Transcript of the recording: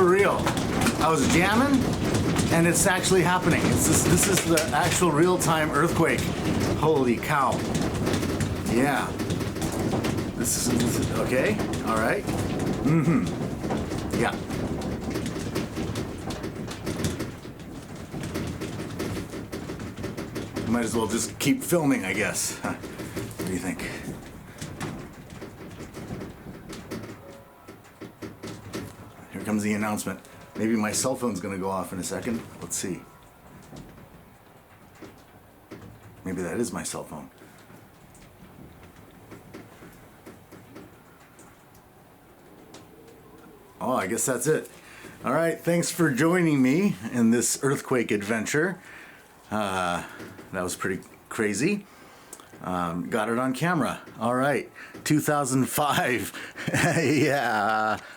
for real. I was jamming, and it's actually happening. This is the actual real-time earthquake. Holy cow. Yeah. This is okay. All right. Yeah. Might as well just keep filming, I guess. Huh. What do you think? Here comes the announcement. Maybe my cell phone's gonna go off in a second. Let's see. Maybe that is my cell phone. Oh, I guess that's it. All right, thanks for joining me in this earthquake adventure. That was pretty crazy. Got it on camera. All right, 2005. Yeah,